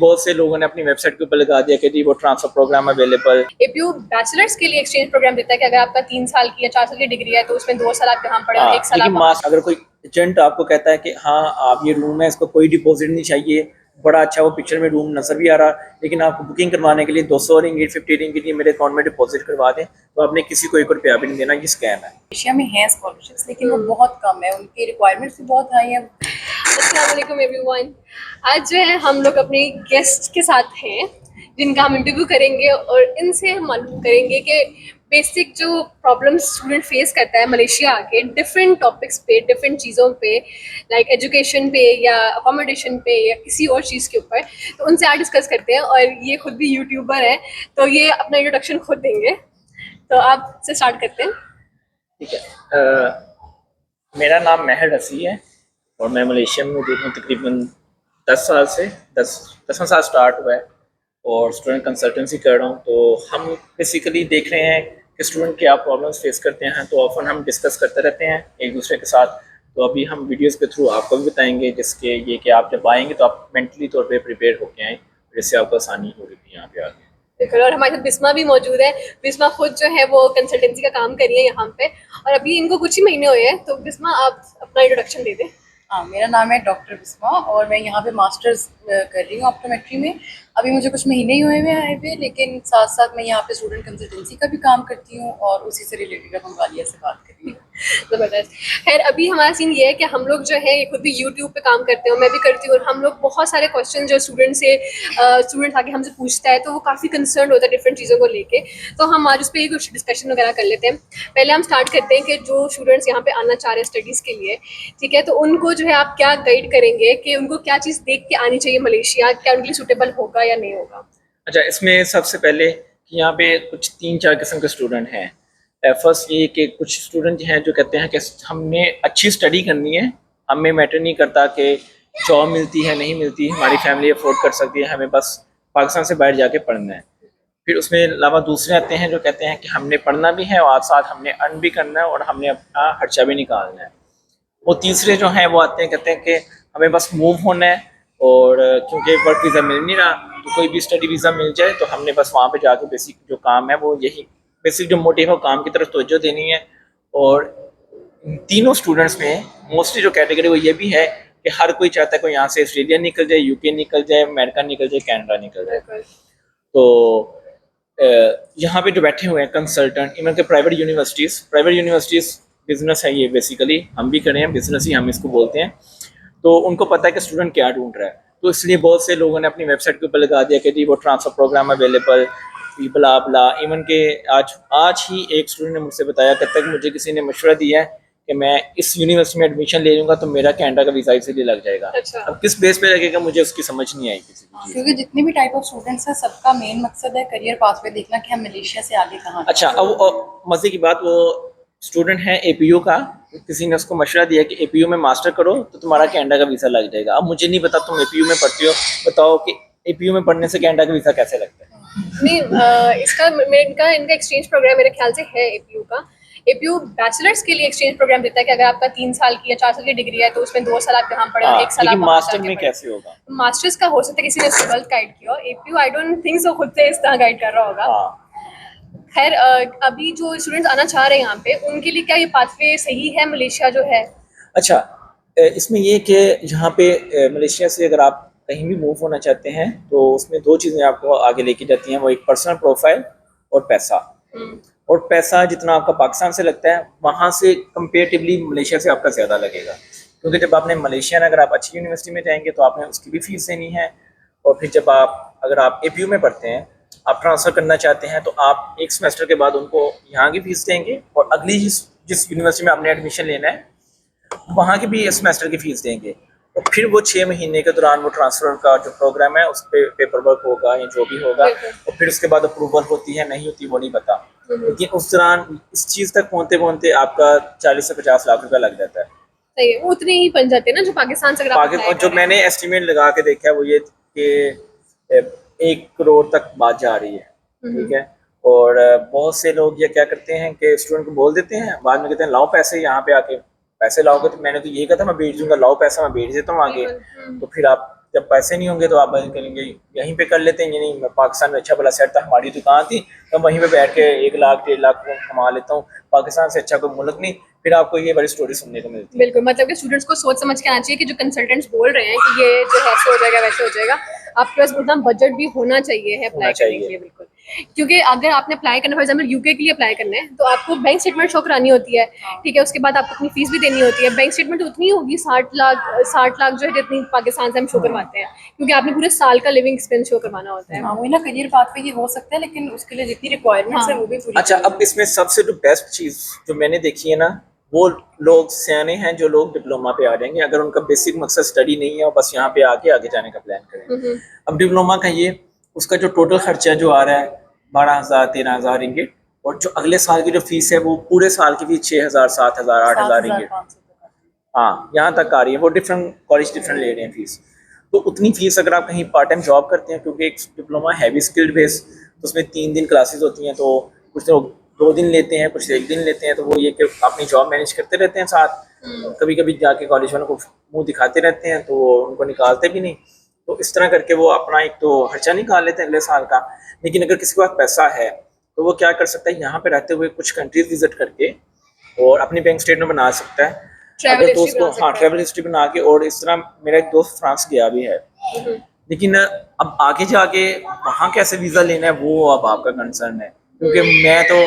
बहुत से लोगों ने अपनी वेबसाइट के ऊपर लगा दिया कि जी वो transfer programme available. APU bachelors के लिए एक्सचेंज प्रोग्राम देता है कि अगर आपका 3 साल की या 4 साल की डिग्री है तो उसमें 2 साल आप यहाँ पढ़े और 1 साल आप अगर कोई एजेंट आपको कहता है कि हाँ आप ये रूम है, इसको कोई डिपॉजिट नहीं चाहिए, बड़ा अच्छा वो पिक्चर में रूम नजर भी आ रहा, लेकिन आपको बुकिंग करवाने के लिए 200 रिंगिट 50 रिंगिट ये मेरे अकाउंट में डिपॉजिट करवा दें, तो आपने किसी को 1 रुपया भी नहीं देना। ये स्कैम है। एशिया में है स्कॉलरशिप्स, लेकिन वो बहुत कम है, उनकी रिक्वायरमेंट्स भी बहुत हाई है। अस्सलाम वालेकुम एवरीवन। आज जो है हम लोग अपने गेस्ट के साथ हैं जिनका हम इंटरव्यू करेंगे और इनसे हम मालूम करेंगे कि बेसिक जो प्रॉब्लम्स स्टूडेंट फेस करता है मलेशिया आके डिफरेंट टॉपिक्स पे, डिफरेंट चीज़ों पे, लाइक एजुकेशन पे या अकोमोडेशन पे या किसी और चीज़ के ऊपर, तो उनसे आज डिस्कस करते हैं। और ये खुद भी यूट्यूबर है तो ये अपना इंट्रोडक्शन खुद देंगे, तो आप से स्टार्ट करते हैं। ठीक है, मेरा नाम महर रसी है और मैं मलेशिया में मौजूद हूँ तकरीबन 10 साल से। 10वां साल स्टार्ट हुआ है और स्टूडेंट कंसल्टेंसी कर रहा हूँ। तो हम बेसिकली देख रहे हैं कि स्टूडेंट क्या प्रॉब्लम्स फेस करते हैं, तो ऑफन हम डिस्कस करते रहते हैं एक दूसरे के साथ। तो अभी हम वीडियोस के थ्रू आपको भी बताएंगे, जिसके ये कि आप जब आएंगे तो आप मेंटली तौर पे प्रिपेयर होके आएँ, जिससे आपको आसानी होगी यहाँ पे आके। बिल्कुल। और हमारे साथ बिस्मा भी मौजूद है। बिस्मा खुद जो है वो कंसल्टेंसी का काम कर रही है यहाँ पे, और अभी इनको कुछ ही महीने हुए हैं। तो बिस्मा आप अपना इंट्रोडक्शन दे दें। हाँ, मेरा नाम है डॉक्टर बिस्मा और मैं यहाँ पे मास्टर्स कर रही हूँ ऑप्टोमेट्री में। अभी मुझे कुछ महीने ही हुए आए हुए, लेकिन साथ साथ मैं यहाँ पे स्टूडेंट कंसल्टेंसी का भी काम करती हूँ और उसी से रिलेटेड अब हम गालिया से बात कर रही हूँ। ज़बरदस्त। खैर, अभी हमारा सीन ये है कि हम लोग जो है ये खुद भी यूट्यूब पे काम करते हैं, मैं भी करती हूँ, और हम लोग बहुत सारे क्वेश्चन जो स्टूडेंट्स आके हमसे पूछता है तो वो काफ़ी कंसर्न होता है डिफरेंट चीज़ों को लेके। तो हम आज उस पर ही कुछ डिस्कशन वगैरह कर लेते हैं। पहले हम स्टार्ट करते हैं कि जो स्टूडेंट्स यहाँ पे आना चाह रहे हैं स्टडीज़ के लिए, ठीक है, तो उनको जो है आप क्या गाइड करेंगे कि उनको क्या चीज़ देख के आनी चाहिए मलेशिया, क्या उनके लिए सूटेबल होगा या नहीं होगा? अच्छा, इसमें सबसे पहले कि यहाँ पे कुछ 3-4 किस्म के स्टूडेंट हैं। फर्स्ट ये कि कुछ स्टूडेंट हैं जो कहते हैं कि हमने अच्छी स्टडी करनी है, हमें मैटर नहीं करता कि जॉब मिलती है नहीं मिलती, हमारी फैमिली अफोर्ड कर सकती है, हमें बस पाकिस्तान से बाहर जाके पढ़ना है। फिर उसमें अलावा दूसरे आते हैं जो कहते हैं कि हमने पढ़ना भी है और साथ हमने अर्न भी करना है और हमने अपना खर्चा भी निकालना है। वो तीसरे जो हैं वो आते हैं, कहते हैं कि हमें बस मूव होना है और क्योंकि वर्क वीज़ा मिल नहीं रहा, तो कोई भी स्टडी वीज़ा मिल जाए तो हमने बस वहाँ पे जाके बेसिक जो काम है वो यही बेसिक जो मोटिव है वो काम की तरफ तवज्जो देनी है। और तीनों स्टूडेंट्स में मोस्टली जो कैटेगरी वो ये भी है कि हर कोई चाहता है कोई यहाँ से ऑस्ट्रेलिया निकल जाए, यूके निकल जाए, अमेरिका निकल जाए, कनाडा निकल जाए। तो यहाँ पे जो बैठे हुए हैं कंसल्टेंट, इवन के प्राइवेट यूनिवर्सिटीज़ बिजनेस है ये, बेसिकली हम भी करें हैं बिजनेस ही हम इसको बोलते हैं। तो उनको पता है कि स्टूडेंट क्या ढूंढ रहा है, तो इसलिए बहुत से लोगों ने अपनी वेबसाइट के ऊपर लगा दिया कि जी वो ट्रांसफ़र प्रोग्राम अवेलेबल, बला बला। इवन के आज ही एक स्टूडेंट ने मुझसे बताया, कहता है कि मुझे किसी ने मशवरा दिया है कि मैं इस यूनिवर्सिटी में एडमिशन ले लूँगा तो मेरा कनाडा का वीज़ा इसीलिए लग जाएगा। अच्छा। अब किस बेस पे लगेगा मुझे उसकी समझ नहीं आई किसी भी, क्योंकि जितने भी टाइप ऑफ स्टूडेंट्स हैं सबका मेन मकसद है करियर पाथवे देखना कि हम मलेशिया से आगे कहाँ। अच्छा, अब मज़े की बात, वो स्टूडेंट है एपीयू का, किसी ने उसको मशवरा दिया कि एपीयू में मास्टर करो तो तुम्हारा कनाडा का वीज़ा लग जाएगा। अब मुझे नहीं पता, तुम एपीयू में पढ़ती हो, बताओ कि एपीयू में पढ़ने से कनाडा का वीज़ा कैसे लगता है? नहीं, इनका एक्सचेंज प्रोग्राम मेरे ख्याल से है एपीयू का। एपीयू बैचलर्स के लिए एक्सचेंज प्रोग्राम देता है कि अगर आपका 3 साल की या 4 साल की डिग्री है तो उसमें 2 साल आप यहाँ पढ़े और 1 साल आप मास्टर में कैसे होगा? मास्टर्स का हो सकता है किसी ने उसको गलत गाइड किया, और APU I don't think so खुद से इस तरह गाइड कर रहा होगा। खैर, अभी जो स्टूडेंट्स आना चाह रहे हैं यहाँ पे उनके लिए क्या ये पाथवे सही है मलेशिया जो है? अच्छा, इसमें ये कि यहाँ पे मलेशिया से अगर आप कहीं भी मूव होना चाहते हैं तो उसमें 2 चीज़ें आपको आगे लेके जाती हैं, वो एक पर्सनल प्रोफाइल और पैसा। और पैसा जितना आपका पाकिस्तान से लगता है वहाँ से कंपेरेटिवली मलेशिया से आपका ज़्यादा लगेगा, क्योंकि जब आपने मलेशिया में अगर आप अच्छी यूनिवर्सिटी में जाएंगे तो आपने उसकी भी फ़ीस देनी है। और फिर जब अगर आप एपीयू में पढ़ते हैं, आप ट्रांसफ़र करना चाहते हैं, तो आप 1 सेमेस्टर के बाद उनको यहाँ की फ़ीस देंगे और अगली जिस यूनिवर्सिटी में आपने एडमिशन लेना है वहाँ की भी सेमेस्टर की फ़ीस देंगे। और फिर वो 6 महीने के दौरान वो ट्रांसफ़र का जो प्रोग्राम है उस पर पेपर वर्क होगा या जो भी होगा, और फिर उसके बाद अप्रूवल होती है नहीं होती वो नहीं पता, लेकिन उस दौरान इस चीज़ तक पहुँचते पहुँचते आपका 40 से 50 लाख रुपया लग जाता है। सही है, उतने ही बन जाते हैं ना जो पाकिस्तान से। पाकिस्तान जो मैंने एस्टिमेट लगा के देखा है वो ये कि 1 करोड़ तक बात जा रही है, ठीक है। और बहुत से लोग ये क्या करते हैं कि स्टूडेंट को बोल देते हैं, बाद में कहते हैं लाओ पैसे, यहाँ पे आके पैसे लाओगे, तो मैंने तो ये कहा था मैं भेज दूंगा, लाओ पैसा मैं भेज देता हूँ आगे, तो फिर आप जब पैसे नहीं होंगे तो आप करेंगे यहीं पे कर लेते हैं, यानी मैं पाकिस्तान में अच्छा भला सेट था, हमारी दुकान थी, तो वहीं पे बैठ के 1 लाख 1.5 लाख कमा लेता हूँ, पाकिस्तान से अच्छा कोई मुल्क नहीं। फिर आपको ये बड़ी स्टोरी सुनने को मिलती है। बिल्कुल, मतलब कि स्टूडेंट्स को सोच समझ के आना चाहिए कि जो कंसल्टेंट्स बोल रहे हैं कि ये जो है ऐसे हो जाएगा वैसे हो जाएगा, आपके पास उतना बजट भी होना चाहिए है अप्लाई करने के लिए। बिल्कुल, क्योंकि अगर आपने अप्लाई करना, फॉर एग्जांपल यूके के लिए अप्लाई करना है, तो आपको बैंक स्टेटमेंट शो करानी होती है, ठीक है, उसके बाद आपको अपनी फीस भी देनी होती है। बैंक स्टेटमेंट उतनी होगी 60 लाख जो है जितनी पाकिस्तान से हम शो करवाते हैं, क्योंकि आपने पूरे साल का लिविंग एक्सपेंस शो करवाना होता है। हाँ, वही ना, करियर पाथ पे ये हो सकता है, लेकिन उसके लिए जितनी रिक्वायरमेंट्स है वो भी पूरी अच्छा, अब इसमें सबसे जो बेस्ट चीज़ जो मैंने देखी है ना, वो लोग सियाने हैं जो लोग डिप्लोमा पे आ जाएंगे, अगर उनका बेसिक मकसद स्टडी नहीं है और बस यहाँ पे आके आगे जाने का प्लान करें। अब डिप्लोमा का ये उसका जो टोटल खर्चा जो आ रहा है 12,000 13,000 रिंगिट, और जो अगले साल की जो फीस है वो पूरे साल की फीस 6,000 7,000 8,000 रिंगिट, 7,500 हाँ यहाँ तक आ रही है। वो डिफरेंट कॉलेज डिफरेंट ले रहे हैं फीस। तो उतनी फीस अगर आप कहीं पार्ट टाइम जॉब करते हैं, क्योंकि एक डिप्लोमा हैवी स्किल्ड बेस, तो उसमें 3 दिन क्लासेस होती हैं, तो कुछ लोग 2 दिन लेते हैं, कुछ 1 दिन लेते हैं, तो वो ये कि अपनी जॉब मैनेज करते रहते हैं साथ, कभी कभी जाके कॉलेज वालों को मुंह दिखाते रहते हैं तो उनको निकालते भी नहीं। तो इस तरह करके वो अपना एक तो खर्चा निकाल लेते हैं अगले साल का। लेकिन अगर किसी के पास पैसा है तो वो क्या कर सकता है, यहाँ पे रहते हुए कुछ कंट्रीज विजिट करके और अपनी बैंक स्टेटमेंट बना सकता है, अगर दोस्त को, हाँ, ट्रैवल हिस्ट्री बना के। और इस तरह मेरा एक दोस्त फ्रांस गया भी है, लेकिन अब आगे जाके वहाँ कैसे वीज़ा लेना है वो अब आपका कंसर्न है, क्योंकि मैं तो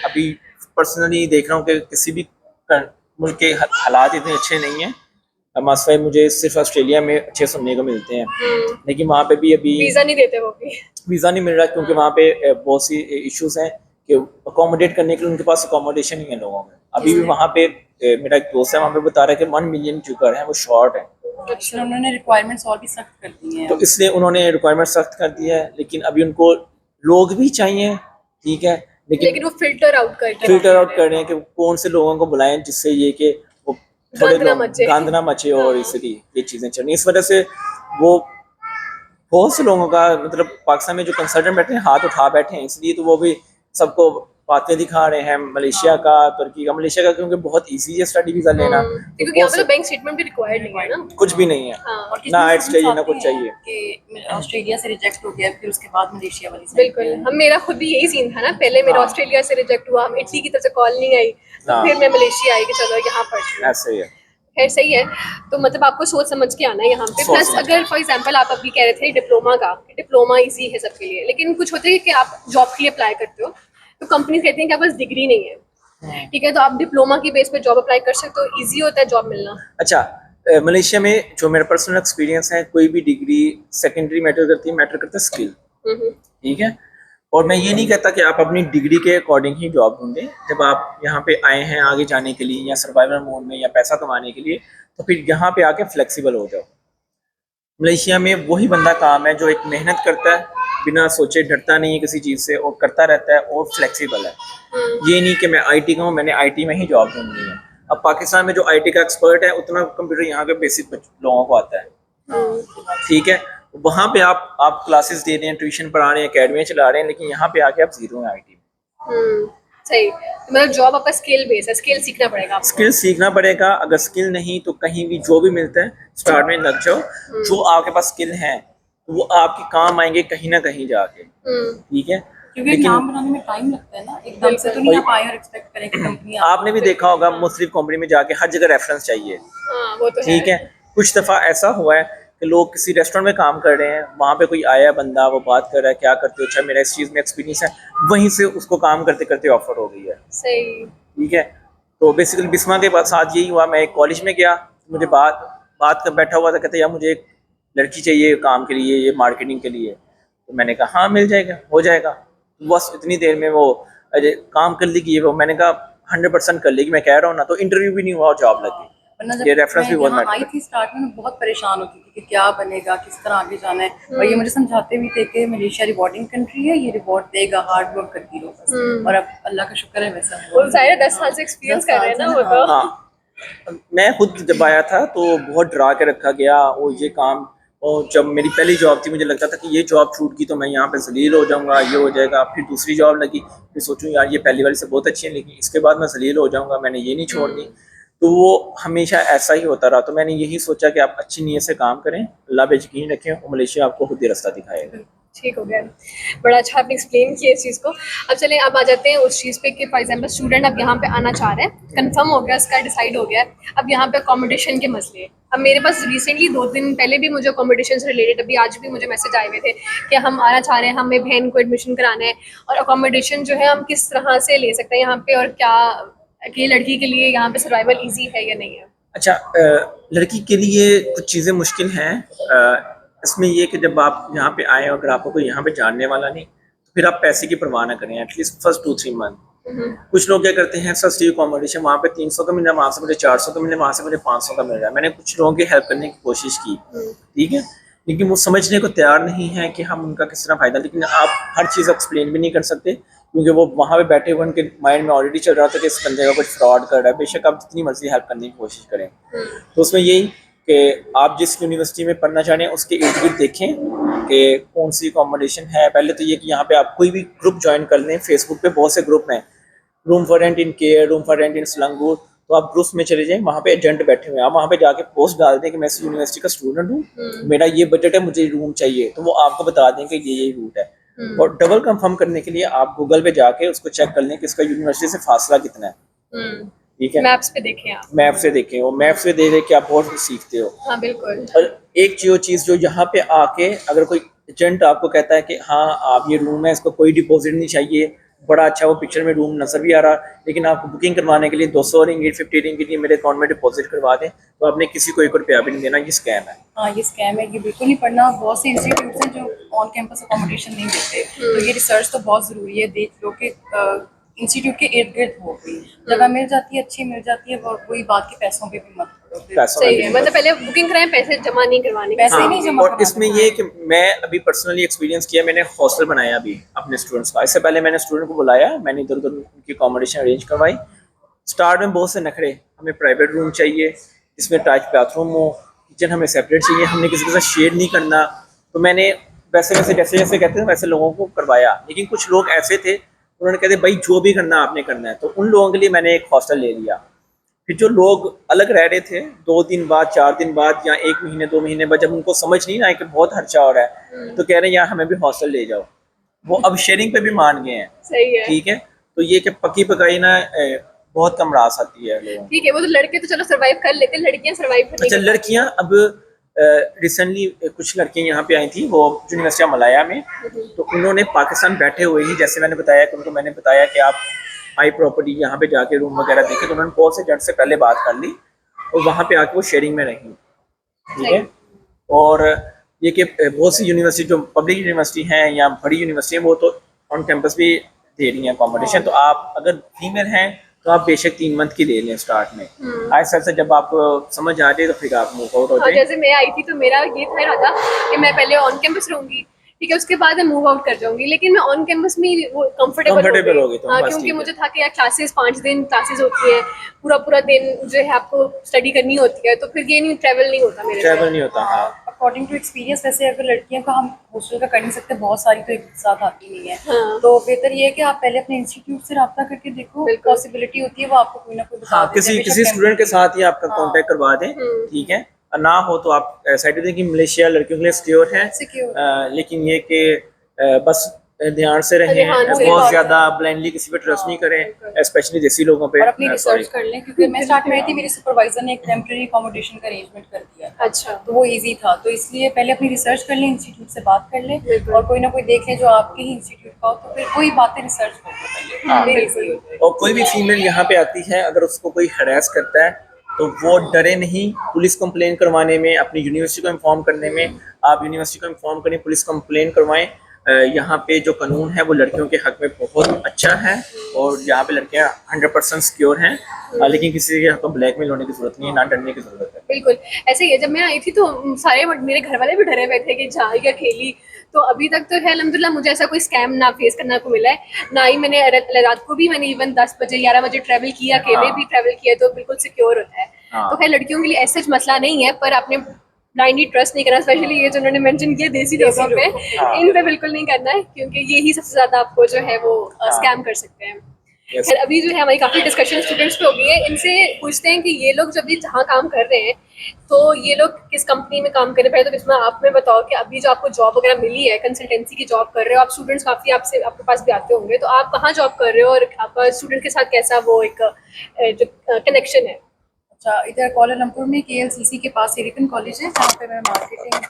अभी पर्सनली देख रहा हूँ कि किसी भी मुल्क के हालात इतने अच्छे नहीं हैं। मसले मुझे सिर्फ ऑस्ट्रेलिया में अच्छे सुनने को मिलते हैं, लेकिन वहाँ पे भी अभी वीजा नहीं देते, वो भी वीज़ा नहीं मिल रहा, क्योंकि वहाँ पे बहुत सी इश्यूज हैं कि अकोमोडेट करने के लिए उनके पास अकोमोडेशन नहीं है लोगों में। अभी भी वहाँ पे मेरा एक दोस्त है, वहाँ पे बता रहा है कि 1 मिलियन जो घर है वो शॉर्ट है, अच्छा, उन्होंने रिक्वायरमेंट्स और भी सख्त कर दी हैं। तो इसलिए उन्होंने रिक्वायरमेंट सख्त कर दी है। लेकिन अभी उनको लोग भी चाहिए, ठीक है, लेकिन वो फिल्टर आउट कर रहे हैं कि कौन से लोगों को बुलाएं जिससे ये कि वो थोड़े गंद ना मचे और इसलिए ये चीज़ें चलनी। इस वजह से वो बहुत से लोगों का मतलब पाकिस्तान में जो कंसल्टेंट बैठे हैं हाथ उठा बैठे हैं, इसलिए तो वो भी सबको बातें दिखा रहे हैं मलेशिया का, तुर्की का। मलेशिया का क्योंकि बहुत इजी है स्टडी वीज़ा लेना, क्योंकि यहाँ पे बैंक स्टेटमेंट भी रिक्वायर्ड नहीं है ना, कुछ भी नहीं है, ना आइट्स चाहिए ना कुछ चाहिए। कि ऑस्ट्रेलिया से रिजेक्ट हो गया, फिर उसके बाद मलेशिया वाली साइड बिल्कुल, हम मेरा खुद भी यही सीन था ना, पहले मेरा ऑस्ट्रेलिया से रिजेक्ट हुआ, हम इटली की तरफ से कॉल नहीं आई, फिर मैं मलेशिया आई कि चलो यहाँ पढ़ती हूँ, ऐसे ही है। खैर सही है। तो मतलब आपको सोच समझ के आना है यहाँ पे। प्लस अगर फॉर एग्जांपल आप अभी कह रहे थे डिप्लोमा का, डिप्लोमा इजी है सबके लिए, लेकिन कुछ होते हैं कि आप जॉब के लिए अप्लाई करते हो तो कंपनी कहती हैं कि आपके पास डिग्री नहीं है, ठीक है, तो आप डिप्लोमा की बेस पे जॉब अप्लाई कर सकते हो, इजी होता है जॉब मिलना। अच्छा, मलेशिया में जो मेरा पर्सनल एक्सपीरियंस है, कोई भी डिग्री सेकेंडरी मैटर करती है, मैटर करता है स्किल, ठीक है। और मैं ये नहीं कहता कि आप अपनी डिग्री के अकॉर्डिंग ही जॉब ढूंढें। जब आप यहाँ पे आए हैं आगे जाने के लिए या सर्वाइवल मोड में या पैसा कमाने के लिए, तो फिर यहाँ पे आके फ्लेक्सिबल हो जाओ। मलेशिया में वही बंदा काम है जो एक मेहनत करता है, बिना सोचे, डरता नहीं है किसी चीज़ से और करता रहता है और फ्लेक्सिबल है। ये नहीं कि मैं आईटी का हूँ, मैंने आईटी में ही जॉब ढूंढनी है। अब पाकिस्तान में जो आईटी का एक्सपर्ट है उतना कंप्यूटर यहाँ के बेसिक लोगों को आता है, ठीक है। वहाँ पे आप क्लासेस दे रहे हैं, ट्यूशन पढ़ा रहे हैं, अकेडमियाँ चला रहे हैं, लेकिन यहाँ पे आके आप जीरो हैं आईटी में। सही, तो मतलब जॉब आपका स्किल बेस है, स्किल सीखना पड़ेगा आपको। स्किल सीखना पड़ेगा। अगर स्किल नहीं तो कहीं भी जो भी मिलता है स्टार्ट में लग जाओ। जो आपके पास स्किल है वो आपके काम आएंगे कहीं ना कहीं जाके, ठीक है। क्योंकि नाम बनाने में टाइम लगता है ना, एकदम से तो नहीं आप आए और एक्सपेक्ट करें कि कंपनी। आपने भी देखा होगा मुख्तलिफ कंपनी में जाके हर जगह रेफरेंस चाहिए, वो तो ठीक है। कुछ दफ़ा ऐसा हुआ है कि लोग किसी रेस्टोरेंट में काम कर रहे हैं, वहाँ पे कोई आया बंदा, वो बात कर रहा है क्या करते हो, अच्छा मेरा इस चीज़ में एक्सपीरियंस है, वहीं से उसको काम करते करते ऑफर हो गई है, सही, ठीक है। तो बेसिकली बिस्मा के साथ यही हुआ। मैं एक कॉलेज में गया, मुझे बात कर बैठा हुआ था, कहते यार मुझे एक लड़की चाहिए काम के लिए, ये मार्केटिंग के लिए। तो मैंने कहा हाँ मिल जाएगा, हो जाएगा। बस इतनी देर में वो काम कर लेगी, वो मैंने कहा 100% कर लेगी, मैं कह रहा हूँ ना। तो इंटरव्यू भी नहीं हुआ और जॉब लग गई। ये रेफरेंस भी बहुत आई थी स्टार्ट में, मैं बहुत परेशान होती थी कि क्या बनेगा, किस तरह आगे जाना है। और ये मुझे समझाते भी थे कि मलेशिया रिवॉर्डिंग कंट्री है, ये रिवॉर्ड देगा, हार्ड वर्क करती रहो बस। और अब अल्लाह का शुक्र है वैसा वो सारे 10 साल से एक्सपीरियंस कर रहे हैं ना वो तो। हाँ, मैं खुद जब आया था तो बहुत डरा के रखा गया और ये काम। और जब मेरी पहली जॉब थी मुझे लगता था कि ये जॉब छूट गई तो मैं यहाँ पे जलील हो जाऊँगा, ये हो जाएगा। फिर दूसरी जॉब लगी, फिर सोचूं यार ये पहली वाली से बहुत अच्छी है, लेकिन इसके बाद मैं जलील हो जाऊँगा, मैंने ये नहीं छोड़नी। तो वो हमेशा ऐसा ही होता रहा। तो मैंने यही सोचा कि आप अच्छी नीयत से काम करें, अल्लाह पे यकीन रखें और मलेशिया आपको खुद ही रास्ता दिखाएगा। ठीक हो गया, बड़ा अच्छा आपने एक्सप्लेन किया इस चीज़ को। अब चलें, अब आ जाते हैं उस चीज़ पे कि फॉर एग्जांपल स्टूडेंट अब यहाँ पे आना चाह रहा है, कंफर्म हो गया, उसका डिसाइड हो गया है, अब यहाँ पे अकोमोडेशन के मसले। अब मेरे पास रिसेंटली 2 दिन पहले भी मुझे अकोमोडेशन से रिलेटेड अभी आज भी मुझे मैसेज आए हुए थे कि हम आना चाह रहे हैं, हमें बहन को एडमिशन कराना है, और अकोमोडेशन जो है हम किस तरह से ले सकते हैं यहाँ पे, और क्या कि लड़की के लिए यहाँ पे सर्वाइवल ईजी है या नहीं है। अच्छा, लड़की के लिए कुछ चीज़ें मुश्किल हैं। इसमें ये कि जब आप यहाँ पे आए और अगर आपको कोई यहाँ पे जानने वाला नहीं, तो फिर आप पैसे की परवाह ना करें एटलीस्ट फर्स्ट 2-3 मंथ। कुछ लोग क्या करते हैं, सस्ती अकोमोडेशन वहाँ पे 300 का मिल रहा है, वहाँ से मुझे 400 का मिल रहा है, वहाँ से मुझे 500 का मिल रहा है। मैंने कुछ लोगों की हेल्प करने की कोशिश की, ठीक है, लेकिन वो समझने को तैयार नहीं है कि हम उनका किस तरह फ़ायदा। लेकिन आप हर चीज़ एक्सप्लेन भी नहीं कर सकते, क्योंकि वो वहाँ पे बैठे हुए उनके माइंड में ऑलरेडी चल रहा था कि इस बंदे का कुछ फ्रॉड कर रहा है। बेशक आप जितनी मर्जी हेल्प करने की कोशिश करें, तो उसमें यही कि आप जिस यूनिवर्सिटी में पढ़ना चाह रहे हैं उसके इर्द गिर्द देखें कि कौन सी अकोमोडेशन है। पहले तो ये कि यहाँ पे आप कोई भी ग्रुप ज्वाइन कर लें। फेसबुक पे बहुत से ग्रुप हैं, रूम फॉर रेंट इन केयर, room for rent in Selangor, तो आप ग्रुप्स में चले जाएं, वहाँ पे एजेंट बैठे हुए हैं। आप वहाँ पे जाके पोस्ट डाल दें कि मैं इस यूनिवर्सिटी का स्टूडेंट हूँ, मेरा ये बजट है, मुझे रूम चाहिए, तो वो आपको बता दें कि ये रूट है। और डबल कंफर्म करने के लिए आप गूगल पे जाके उसको चेक कर लें कि इसका यूनिवर्सिटी से फासला कितना है, ठीक है। मैप्स पे देखें आप, मैप से देखें, और मैप से देख के आप बहुत कुछ सीखते हो। हाँ बिल्कुल। और एक चीज़ जो यहाँ पे आके अगर कोई एजेंट आपको कहता है कि हाँ आप ये रूम है, इसको कोई डिपॉजिट नहीं चाहिए, बड़ा अच्छा वो पिक्चर में रूम नजर भी आ रहा, लेकिन आपको बुकिंग करवाने के लिए 200 रिंगिट 50 रिंगिट ये मेरे अकाउंट में डिपॉजिट करवा दें, तो आपने किसी को 1 रुपया भी नहीं देना। ये स्कैम है। हाँ, ये स्कैम है, ये बिल्कुल नहीं पढ़ना। बहुत से इंस्टीट्यूट्स हैं जो ऑन कैंपस अकोमोडेशन नहीं देते, तो ये रिसर्च तो बहुत ज़रूरी है। देख लो कि इंस्टीट्यूट के इर्द गिर्द हो गई जगह मिल जाती है, अच्छी मिल जाती है, और कोई बात के पैसों पे भी मत करो। सही है, मतलब पहले बुकिंग कराएं, पैसे जमा नहीं करवाने, पैसे ही नहीं जमा और कराने। इसमें ये कि मैं अभी पर्सनली एक्सपीरियंस किया, मैंने हॉस्टल बनाया अभी अपने स्टूडेंट्स का। इससे पहले मैंने स्टूडेंट को बुलाया, मैंने इधर उधर उनकी अकोमोडेशन अरेंज करवाई। स्टार्ट में बहुत से नखरे, हमें प्राइवेट रूम चाहिए जिसमें अटैच बाथरूम हो, किचन हमें सेपरेट चाहिए, हमने किसी के साथ शेयर नहीं करना। तो मैंने वैसे वैसे जैसे जैसे कहते हैं वैसे लोगों को करवाया, लेकिन कुछ लोग ऐसे थे उन्होंने कहते भाई जो भी करना आपने करना है, तो उन लोगों के लिए मैंने एक हॉस्टल ले लिया। फिर जो लोग अलग रह रहे थे 2 दिन बाद 4 दिन बाद या 1 महीने 2 महीने बाद, जब उनको समझ नहीं आया कि बहुत खर्चा हो रहा है, तो कह रहे हैं यार हमें भी हॉस्टल ले जाओ। वो अब शेयरिंग पे भी मान गए हैं। सही है, ठीक है, तो ये कि पक्की पकाई ना बहुत कम रास आती है लोगों। ठीक है। वो तो लड़के तो चलो सर्वाइव कर लेते, लड़कियां सर्वाइव नहीं अच्छा, कर लड़कियां अब रिसेंटली कुछ लड़कियां यहाँ पे आई थी, वो यूनिवर्सिटी मलाया में, तो उन्होंने पाकिस्तान बैठे हुए ही, जैसे मैंने बताया कि उनको मैंने बताया कि आप हाई प्रॉपर्टी यहाँ पे जाके रूम वगैरह देखे, तो उन्होंने बहुत से एजेंट से पहले बात कर ली और वहाँ पे आके वो शेयरिंग में रही, ठीक है। और ये कि बहुत सी यूनिवर्सिटी जो पब्लिक यूनिवर्सिटी हैं या बड़ी यूनिवर्सिटी हैं, वो तो ऑन कैंपस भी दे रही हैं अकोमोडेशन। तो आप अगर फीमेल हैं तो आप बेशक 3 मंथ की ले लें स्टार्ट में, ऐसा से जब आप समझ आ जाए तो फिर आप मूव आउट हो हाँ, जाए। जैसे मैं आई थी तो मेरा ये था इरादा कि मैं पहले ऑन कैंपस रहूंगी, ठीक है, उसके बाद मैं मूव आउट कर जाऊंगी, लेकिन मैं ऑन कैंपस में ही वो कंफर्टेबल हो गई तो हाँ, बस क्योंकि ठीक है। मुझे था कि यार क्लासेस 5 दिन क्लासेस होती है, पूरा पूरा दिन जो है आपको स्टडी करनी होती है, तो फिर ये नहीं ट्रैवल नहीं होता मेरे ट्रैवल नहीं होता। हाँ, अकॉर्डिंग टू एक्सपीरियंस, वैसे अगर लड़कियों का हम हॉस्टल का कर नहीं सकते, बहुत सारी तो एक साथ आती नहीं है, हाँ। तो बेहतर ये है कि आप पहले अपने इंस्टीट्यूट से रब्ता करके देखो, बिल्कुल। पॉसिबिलिटी होती है वो आपको कोई ना कोई बता हाँ, देते हैं, किसी बेशक स्टूडेंट के साथ ही आपका हाँ। कांटेक्ट करवा दें, ठीक है। ना हो तो आप साइड दें कि मलेशिया लड़कियों के लिए सिक्योर है, Secure। लेकिन ये कि बस ध्यान से रहें, ध्यान से बहुत बात ज़्यादा ब्लाइंडली किसी पे ट्रस्ट नहीं करें, स्पेशली देसी लोगों पे। और अपनी सॉरी, रिसर्च कर लें, क्योंकि मैं स्टार्ट में आई थी, मेरे सुपरवाइजर ने एक टेम्परेरी अकोमोडेशन का अरेंजमेंट कर दिया था, अच्छा, तो वो इजी था। तो इसलिए पहले अपनी रिसर्च कर लें, इंस्टीट्यूट से बात कर लें, बिल्कुल। और कोई ना कोई देख लें जो आपके ही इंस्टीट्यूट का हो, तो फिर वही बातें रिसर्च कर लो पहले। हाँ, फिर बिल्कुल। easy होता है। और कोई भी फीमेल यहाँ पे आती है, अगर उसको कोई हरास करता है तो वो डरे नहीं पुलिस कंप्लेन करवाने में, अपनी यूनिवर्सिटी को इन्फॉर्म करने में। आप यूनिवर्सिटी को इन्फॉर्म करें, पुलिस कंप्लेन करवाएं। यहाँ पे जो कानून है वो लड़कियों के हक में बहुत अच्छा है, और यहाँ पे लड़कियाँ 100% सिक्योर हैं, लेकिन किसी के हक को ब्लैकमेल होने की जरूरत नहीं है, ना डरने की जरूरत है। बिल्कुल ऐसे ही है। जब मैं आई थी तो सारे मेरे घर वाले भी डरे हुए थे कि जा या खेली, तो अभी तक तो है अल्हम्दुलिल्लाह मुझे ऐसा कोई स्कैम ना फेस करना को मिला है, ना ही मैंने रात को भी मैंने इवन 10 बजे 11 बजे ट्रैवल किया, अकेले भी ट्रैवल किया, तो बिल्कुल सिक्योर होता है। तो खैर लड़कियों के लिए ऐसा मसला नहीं है, पर आपने ब्लाइंडली ट्रस्ट नहीं करना, स्पेशली ये जो उन्होंने मेंशन किया देसी लोगों पे, इन पे बिल्कुल नहीं करना है, क्योंकि ये ही सबसे ज्यादा आपको जो है वो स्कैम कर सकते हैं। Yes. खैर, अभी जो है हमारी काफ़ी डिस्कशन स्टूडेंट्स पे हो गई है। इनसे पूछते हैं कि ये लोग जब भी जहाँ काम कर रहे हैं तो ये लोग किस कंपनी में काम कर रहे हैं। पहले तो इसमें आप में बताओ कि अभी जो आपको जॉब वगैरह मिली है, कंसल्टेंसी की जॉब कर रहे हो आप, स्टूडेंट्स काफ़ी आपके पास भी आते होंगे, तो आप कहाँ जॉब कर रहे हो और आपका स्टूडेंट के साथ कैसा वो एक जो कनेक्शन है? अच्छा, इधर कोलालमपुर में KLCC के पास एरिकन कॉलेज है जहाँ पे मैं मार्केटिंग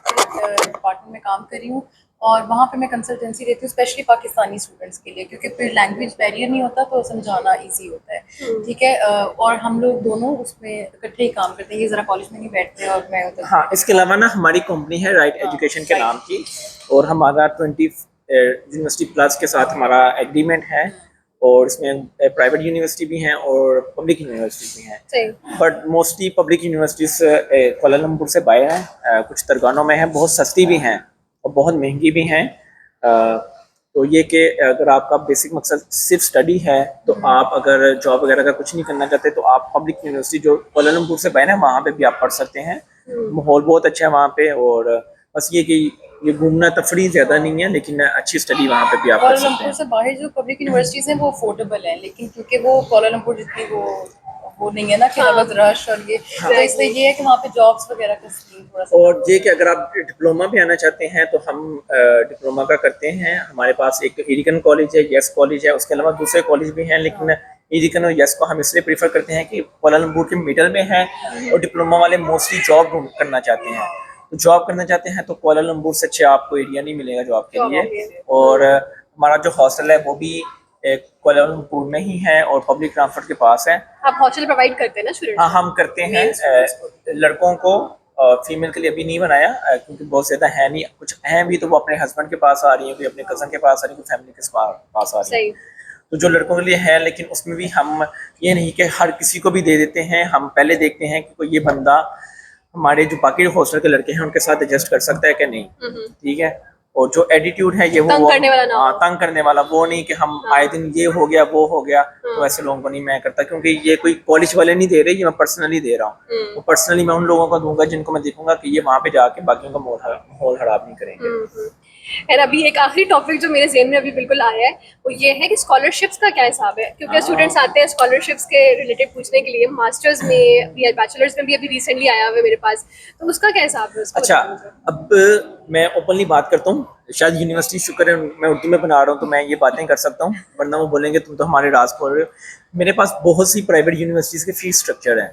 डिपार्टमेंट में काम कर रही हूँ, और वहाँ पे मैं कंसल्टेंसी देती हूँ स्पेशली पाकिस्तानी स्टूडेंट्स के लिए, क्योंकि फिर लैंग्वेज बैरियर नहीं होता तो समझाना इजी होता है। ठीक है, और हम लोग दोनों उसमें इकट्ठे ही काम करते हैं, ये ज़रा कॉलेज में नहीं बैठते और मैं उधर। हाँ, इसके अलावा ना हमारी कंपनी है राइट एजुकेशन के नाम की, और हमारा 20 यूनिवर्सिटी प्लस के साथ हमारा एग्रीमेंट है, और इसमें प्राइवेट यूनिवर्सिटी भी हैं और पब्लिक यूनिवर्सिटी भी हैं। सही। But mostly public universities Kuala Lumpur से बाहर हैं, कुछ तरगानों में हैं, बहुत सस्ती भी हैं और बहुत महंगी भी हैं। तो ये कि अगर आपका बेसिक मकसद सिर्फ स्टडी है तो आप अगर जॉब वगैरह का कुछ नहीं करना चाहते तो आप पब्लिक यूनिवर्सिटी जो कोलालमपुर से बाहर है वहाँ पे भी आप पढ़ सकते हैं। माहौल बहुत अच्छा है वहाँ पे, और बस ये कि ये घूमना तफरी ज़्यादा नहीं है, लेकिन अच्छी स्टडी वहाँ पे भी आप कर सकते कोलालमपुर हैं। से बाहर जो पब्लिक यूनिवर्सिटीज़ हैं वो अफोर्डेबल हैं, लेकिन क्योंकि वो कोलालमपुर जितनी वो नहीं है ना कि हर वक्त रश और ये, तो इसलिए ये है कि वहाँ पे जॉब्स वगैरह का सीन थोड़ा सा। और ये कि अगर आप डिप्लोमा भी आना चाहते हैं तो हम डिप्लोमा का करते हैं। हमारे पास एक एरिकन कॉलेज है, यस कॉलेज है, उसके अलावा दूसरे कॉलेज भी हैं, लेकिन एरिकन और यस को हम इसलिए प्रीफर करते हैं कि कोलालमपुर के मिडल में है और डिप्लोमा वाले मोस्टली जॉब करना चाहते हैं। तो जॉब करना चाहते हैं तो कोलालमपुर से अच्छा आपको एरिया नहीं मिलेगा जॉब के लिए। और हमारा जो हॉस्टल है वो भी कोलालमपुर में ही है और पब्लिक ट्रांसपोर्ट के पास है। आप हॉस्टल प्रोवाइड करते हैं ना स्टूडेंट्स? हाँ, हम करते हैं लड़कों को, फीमेल के लिए अभी नहीं बनाया क्योंकि बहुत ज़्यादा है नहीं, कुछ हैं भी तो वो अपने हस्बैंड के पास आ रही है, कोई अपने कज़न के पास आ रही है, कोई फैमिली के पास आ रही है। तो जो लड़कों के लिए है, लेकिन उसमें भी हम ये नहीं कि हर किसी को भी दे देते हैं। हम पहले देखते हैं कि कोई ये बंदा हमारे जो बाकी हॉस्टल के लड़के हैं उनके साथ एडजस्ट कर सकता है कि नहीं। ठीक है, और जो एटीट्यूड है ये वो तंग करने वाला ना हो। तंग करने वाला वो नहीं कि हम आए दिन ये हो गया वो हो गया, तो ऐसे लोगों को नहीं मैं करता, क्योंकि ये कोई कॉलेज वाले नहीं दे रहे, ये मैं पर्सनली दे रहा हूँ। तो पर्सनली मैं उन लोगों को दूंगा जिनको मैं देखूंगा कि ये वहाँ पे जाके बाकियों का माहौल खराब नहीं करेंगे। और अभी एक आखिरी टॉपिक जो मेरे ज़हन में अभी बिल्कुल आया है वो ये है कि स्कॉलरशिप्स का क्या हिसाब है, क्योंकि स्टूडेंट्स आते हैं स्कॉलरशिप्स के रिलेटेड पूछने के लिए। मास्टर्स में या बैचलर्स में भी अभी रिसेंटली आया हुआ है मेरे पास, तो उसका क्या हिसाब है? उसको अच्छा, बताओ मुझे। अब मैं ओपनली बात करता हूँ, शायद यूनिवर्सिटी शुक्र है मैं उर्दू में बना रहा हूँ तो मैं ये बातें कर सकता हूँ, वरना वो बोलेंगे तुम तो हमारे राज खोल रहे हो। मेरे पास बहुत सी प्राइवेट यूनिवर्सिटीज़ के फीस स्ट्रक्चर हैं।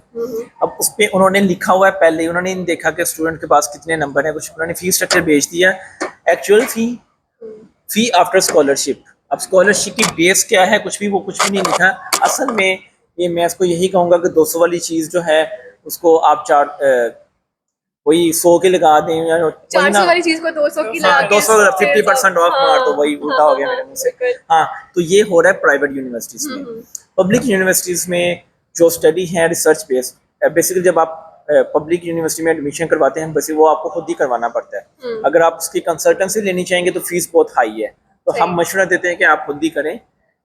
अब उस पर उन्होंने लिखा हुआ है, पहले उन्होंने नहीं देखा कि स्टूडेंट के पास कितने नंबर हैं, कुछ उन्होंने फीस स्ट्रक्चर भेज दिया, एक्चुअल फी आफ्टर स्कॉलरशिप। अब स्कॉलरशिप की बेस क्या है, कुछ भी नहीं लिखा। असल में ये मैं इसको यही कहूँगा कि 200 वाली चीज़ जो है उसको आप वही 100 के लगा दें, या 400 वाली चीज को 200 की लगा के 200 50% ऑफ मार दो, वही उल्टा हो गया मेरे मुंह से। हाँ, तो ये हो रहा है प्राइवेट यूनिवर्सिटीज में। पब्लिक यूनिवर्सिटीज में जो स्टडी है रिसर्च बेस्ड, बेसिकली जब आप पब्लिक यूनिवर्सिटी में एडमिशन करवाते हैं बस वो आपको खुद ही करवाना पड़ता है। अगर आप उसकी कंसल्टेंसी लेनी चाहेंगे तो फीस बहुत हाई है, तो हम मशवरा देते हैं कि आप खुद ही करें,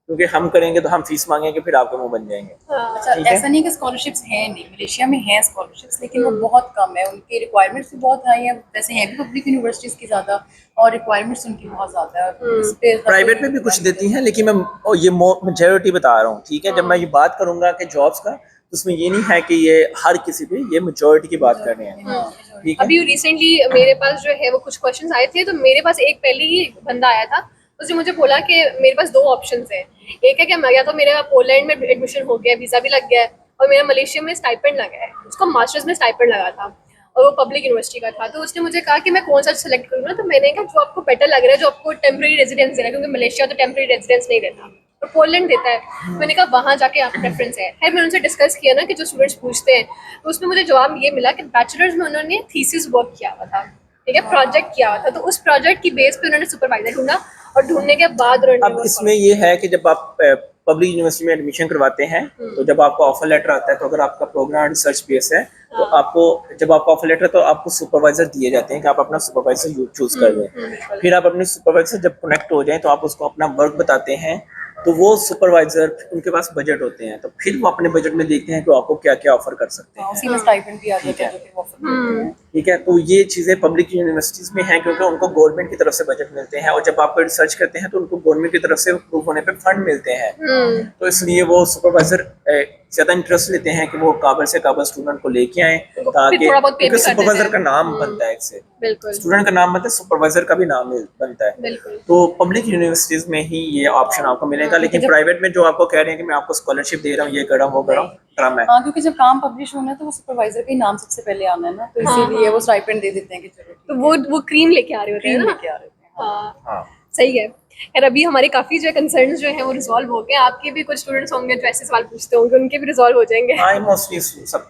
क्योंकि हम करेंगे तो हम फीस मांगेंगे फिर आपके मुंह बन जाएंगे। अच्छा, ऐसा नहीं कि स्कॉलरशिप्स हैं नहीं, मलेशिया में हैं स्कॉलरशिप्स, लेकिन वो बहुत कम है, उनकी रिक्वायरमेंट्स भी बहुत हाई है। वैसे हैं भी पब्लिक यूनिवर्सिटीज़ की ज़्यादा और रिक्वायरमेंट्स उनकी बहुत ज़्यादा है। इस पे प्राइवेट में भी कुछ देती हैं, लेकिन मैं ये मेजॉरिटी बता रहा हूँ। ठीक है, जब मैं ये बात करूंगा कि जॉब्स का, तो उसमें ये नहीं है कि ये हर किसी पे, ये मेजॉरिटी की बात कर रहे हैं। ठीक है, अभी रिसेंटली मेरे पास जो है वो कुछ क्वेश्चंस आए थे, तो मेरे पास एक पहले ही बंदा आया था, उसने मुझे बोला कि मेरे पास 2 ऑप्शंस हैं। एक है कि या तो मेरा पोलैंड में एडमिशन हो गया, वीज़ा भी लग गया है, और मेरा मलेशिया में स्टाइपेंड लगा है। उसको मास्टर्स में स्टाइपेंड लगा था और वो पब्लिक यूनिवर्सिटी का था। तो उसने मुझे कहा कि मैं कौन सा सेलेक्ट करूँगा, तो मैंने कहा जो आपको बेटर लग रहा है, जो आपको टेम्प्रेरी रेजिडेंस दे रहा है, क्योंकि मलेशिया तो टेम्प्रेरी रेजिडेंस नहीं देता और पोलैंड देता है। मैंने कहा वहाँ जाके आप प्रेफरेंस है। मैंने उनसे डिस्कस किया ना कि जो स्टूडेंट्स पूछते हैं, तो उसमें मुझे जवाब ये मिला कि बैचलर्स में उन्होंने थीसिस वर्क किया हुआ था, ठीक है, प्रोजेक्ट किया हुआ था, तो उस प्रोजेक्ट की बेस पे उन्होंने सुपरवाइजर ढूंढा और ढूंढने के बाद अब इसमें ये है कि जब आप पब्लिक यूनिवर्सिटी में एडमिशन करवाते हैं तो जब आपका ऑफर लेटर आता है, तो अगर आपका प्रोग्राम रिसर्च बेस है तो आपको, जब आपका ऑफर लेटर, तो आपको सुपरवाइजर दिए जाते हैं कि आप अपना सुपरवाइजर चूज कर लें। फिर आप अपने सुपरवाइजर जब कनेक्ट हो जाएं तो आप उसको अपना वर्क बताते हैं, तो वो सुपरवाइजर उनके पास बजट होते हैं, तो फिर वो अपने बजट में देखते हैं कि आपको क्या क्या ऑफर कर सकते हैं। उसी में स्टाइपेंड भी आ जाता है जो कि वो ऑफर करते हैं। ठीक है। तो ये चीज़ें पब्लिक यूनिवर्सिटीज़ में हैं क्योंकि उनको गवर्नमेंट की तरफ से बजट मिलते हैं, और जब आप रिसर्च करते हैं तो उनको गवर्नमेंट की तरफ से अप्रूव होने पे फंड मिलते हैं। तो इसलिए वो सुपरवाइजर ज़्यादा इंटरेस्ट लेते हैं कि वो काबिल से काबिल स्टूडेंट को लेके आएँ, ताकि थोड़ा बहुत पे क्योंकि भी कर देते सुपरवाइजर हैं। का नाम बनता है इससे, बिल्कुल स्टूडेंट का नाम बनता है, सुपरवाइजर का भी नाम बनता है। बिल्कुल। तो पब्लिक यूनिवर्सिटीज़ में ही ये ऑप्शन आपको मिलेगा, लेकिन प्राइवेट में जो आपको कह रहे हैं कि मैं आपको स्कॉलरशिप दे रहा हूँ, ये कर रहा हूँ, वो कर रहा हूँ, ड्रामा है। हाँ, क्योंकि जब काम पब्लिश होना है तो वो सुपरवाइजर का ही नाम सबसे पहले आना है ना, तो इसीलिए वो स्टाइपेंड दे देते हैं कि चलो तो वो क्रीम लेके आ रहे होते हैं क्रीम ना। लेके आ रहे हैं। हाँ हाँ, सही है। यार अभी हमारे काफी जो कंसर्न्स जो हैं वो रिजॉल्व हो गए। आपके भी कुछ स्टूडेंट्स होंगे जो ऐसे सवाल पूछते होंगे, उनके भी रिजॉल्व हो जाएंगे। हाँ, मोस्टली सब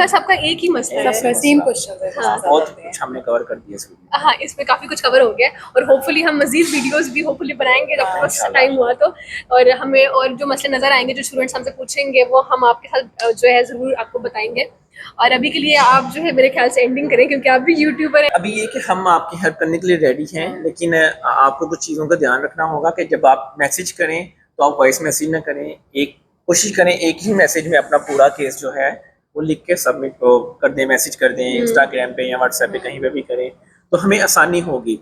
सबका एक ही मसला है। सबका सेम क्वेश्चन है, हाँ। बहुत कुछ हमने कवर कर दिया इसमें। हाँ, इसमें काफी कुछ कवर हो गया और होपफुली हम मजीद वीडियोस भी होपफुली बनाएंगे जब तक इंशाल्लाह। टाइम हुआ तो। और हमें और जो मसले नजर आएंगे, जो स्टूडेंट्स हमसे पूछेंगे, वो हम आपके साथ जो है जरूर आपको बताएंगे। और अभी के लिए आप जो है मेरे ख्याल से एंडिंग करें, क्योंकि आप भी यूट्यूबर हैं। अभी ये कि हम आपकी हेल्प करने के लिए रेडी हैं, लेकिन आपको कुछ चीज़ों का ध्यान रखना होगा कि जब आप मैसेज करें तो आप वॉइस मैसेज ना करें। कोशिश करें एक ही मैसेज में अपना पूरा केस जो है वो लिख के सबमिट कर दें, मैसेज कर दें, इंस्टाग्राम पे या व्हाट्सएप पे कहीं पे भी करें, तो हमें आसानी होगी।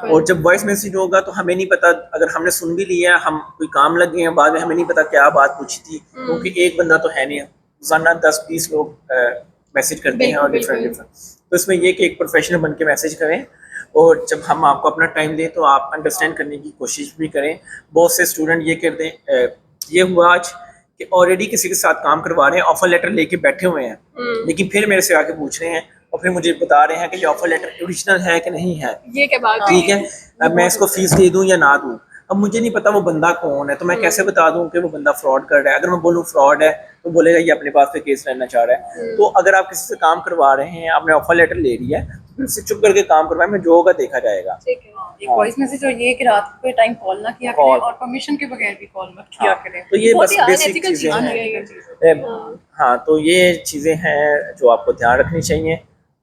और जब वॉइस मैसेज होगा तो हमें नहीं पता, अगर हमने सुन भी लिया, हम कोई काम लग गए हैं, बाद में हमें नहीं पता क्या बात पूछी थी, क्योंकि एक बंदा तो है नहीं, रोजाना 10-20 लोग मैसेज करते हैं और डिफरेंट। तो इसमें ये कि एक प्रोफेशनल बन के मैसेज करें, और जब हम आपको अपना टाइम दें तो आप अंडरस्टैंड करने की कोशिश भी करें। बहुत से स्टूडेंट ये कर दें, ये हुआ आज कि ऑलरेडी किसी के साथ काम करवा रहे हैं, ऑफर लेटर लेके बैठे हुए हैं, लेकिन फिर मेरे से आके पूछ रहे हैं और फिर मुझे बता रहे हैं कि ये ऑफर लेटर ओरिजिनल है कि नहीं है। ये क्या बात ठीक है, अब मैं इसको फीस दे दूं या ना दूं, अब मुझे नहीं पता वो बंदा कौन है, तो मैं कैसे बता दूं कि वो बंदा फ्रॉड कर रहा है। अगर मैं बोलूं फ्रॉड है तो बोलेगा ये अपने पास पे केस रहना चाह रहा है। तो अगर आप किसी से काम करवा रहे हैं, आपने ऑफर लेटर ले लिया है, तो फिर से चुप करके काम करवाएं, में जो होगा देखा जाएगा। ठीक है। एक वॉइस मैसेज, और ये कि रात के टाइम कॉल ना किया करें और परमिशन के बगैर भी कॉल मत किया करें। तो ये बहुत बस ही बेसिक unethical चीज़ें चीज़ हैं। है ये। हाँ, तो ये चीज़ें हैं जो आपको ध्यान रखनी चाहिए।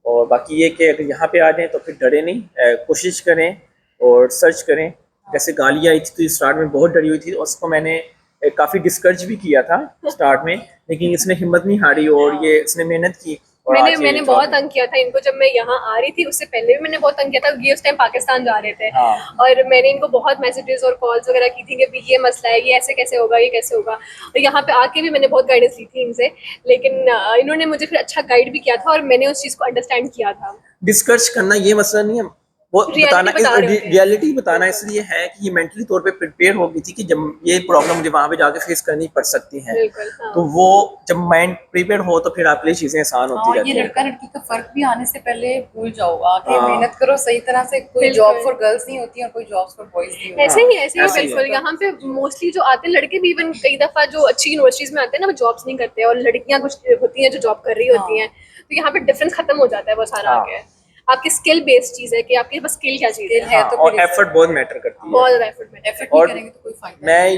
और बाकी ये कि अगर यहाँ पे आ जाएं तो फिर डरे नहीं, कोशिश करें और सर्च करें। जैसे गालियाँ आई थी तो स्टार्ट में बहुत डरी हुई थी, उसको मैंने काफ़ी डिस्करेज भी किया था स्टार्ट में, लेकिन इसने हिम्मत नहीं हारी और ये इसने मेहनत की। और मैंने बहुत तंग किया था इनको जब मैं यहाँ आ रही थी, उससे पहले भी मैंने बहुत तंग किया था। ये उस टाइम पाकिस्तान जा रहे थे। हाँ। और मैंने इनको बहुत मैसेजेस और कॉल्स वगैरह की थी कि भी ये मसला है, ये ऐसे कैसे होगा, ये कैसे होगा। और यहाँ पे आके भी मैंने बहुत गाइडेंस ली थी इनसे, लेकिन इन्होंने मुझे फिर अच्छा गाइड भी किया था और मैंने उस चीज़ को अंडरस्टैंड किया था। डिस्कस करना ये मसला नहीं है, वो बताना रियलिटी बताना इसलिए है कि ये मेंटली तौर पे प्रिपेयर हो गई थी कि जब ये प्रॉब्लम मुझे वहाँ पे जाके फेस करनी पड़ सकती है। हाँ। तो वो जब माइंड प्रिपेयर हो तो फिर आपके लिए चीजें आसान होती रहती ये हैं। लड़का लड़की का फर्क भी आने से पहले भूल जाओ, आके मेहनत करो सही तरह से। कोई जॉब फॉर गर्ल्स नहीं होती और कोई जॉब फॉर बॉयज नहीं होती। ऐसे ही बिल्कुल। यहाँ पे मोस्टली जो आते हैं लड़के भी, इवन कई दफा जो अच्छी यूनिवर्सिटीज में आते हैं ना, वो जॉब्स नहीं करते, और लड़कियां कुछ होती हैं जो जॉब कर रही होती हैं। तो यहाँ पे डिफरेंस खत्म हो जाता है वो सारा आके। आपकी स्किल बेस्ड चीज है कि आपके पास स्किल क्या चीज है। तो और एफर्ट बहुत मैटर करती है। बहुत ज्यादा एफर्ट नहीं करेंगे तो कोई फायदा मैं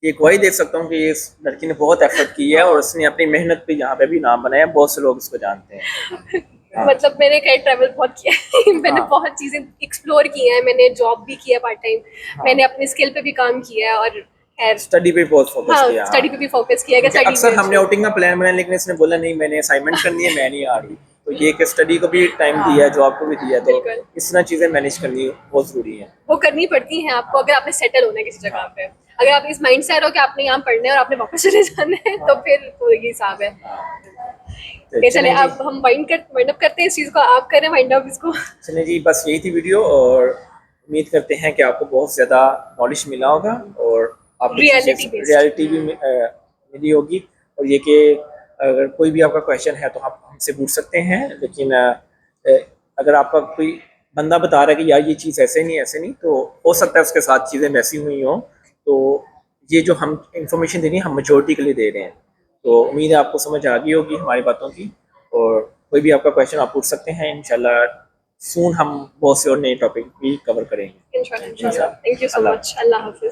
ये गवाही दे सकता हूँ कि ये लड़की ने बहुत एफर्ट की है और उसने अपनी मेहनत पे यहाँ पे भी नाम बनाया। बहुत से लोग इसको जानते हैं। मतलब मैंने कहीं ट्रैवल बहुत किया है। मैंने बहुत चीजें एक्सप्लोर की हैं। मैंने जॉब भी किया पार्ट टाइम। मैंने अपने स्किल पे भी काम किया है और स्टडी पे बहुत फोकस किया। स्टडी पे भी फोकस किया है। अक्सर हमने आउटिंग का प्लान बनाया, लेकिन इसने बोला नहीं, मैंने असाइनमेंट करनी है, मैं नहीं आ रही। तो ये कि स्टडी को भी टाइम दिया, जॉब को भी दिया, तो इस तरह चीजें मैनेज करनी बहुत जरूरी है। वो करनी पड़ती हैं आपको अगर आपने सेटल होना है किसी जगह पे। अगर आप इस माइंड से आ रहे हो कि आपने यहाँ पढ़ना है और आपने वापस चले जाना है, तो फिर तो ये हिसाब है। चले अब हम वाइंड अप करते हैं इस चीज को। आप करें वाइंड अप इसको। चलिए जी, बस यही थी वीडियो, और उम्मीद करते हैं कि आपको बहुत ज्यादा नॉलेज मिला होगा और आपको रियलिटी भी मिली होगी। और ये कि अगर कोई भी आपका क्वेश्चन है तो आप हमसे पूछ सकते हैं, लेकिन अगर आपका कोई बंदा बता रहा है कि यार ये चीज़ ऐसे नहीं, तो हो सकता है उसके साथ चीज़ें वैसी हुई हों। तो ये जो हम इंफॉर्मेशन दे रहे हैं, हम मेजोरिटी के लिए दे रहे हैं। तो उम्मीद है आपको समझ आ गई होगी हमारी बातों की, और कोई भी आपका क्वेश्चन आप पूछ सकते हैं। इंशाल्लाह सून हम बहुत से और नए टॉपिक भी कवर करेंगे। इंशाल्लाह। Thank you so much. Allah Hafiz.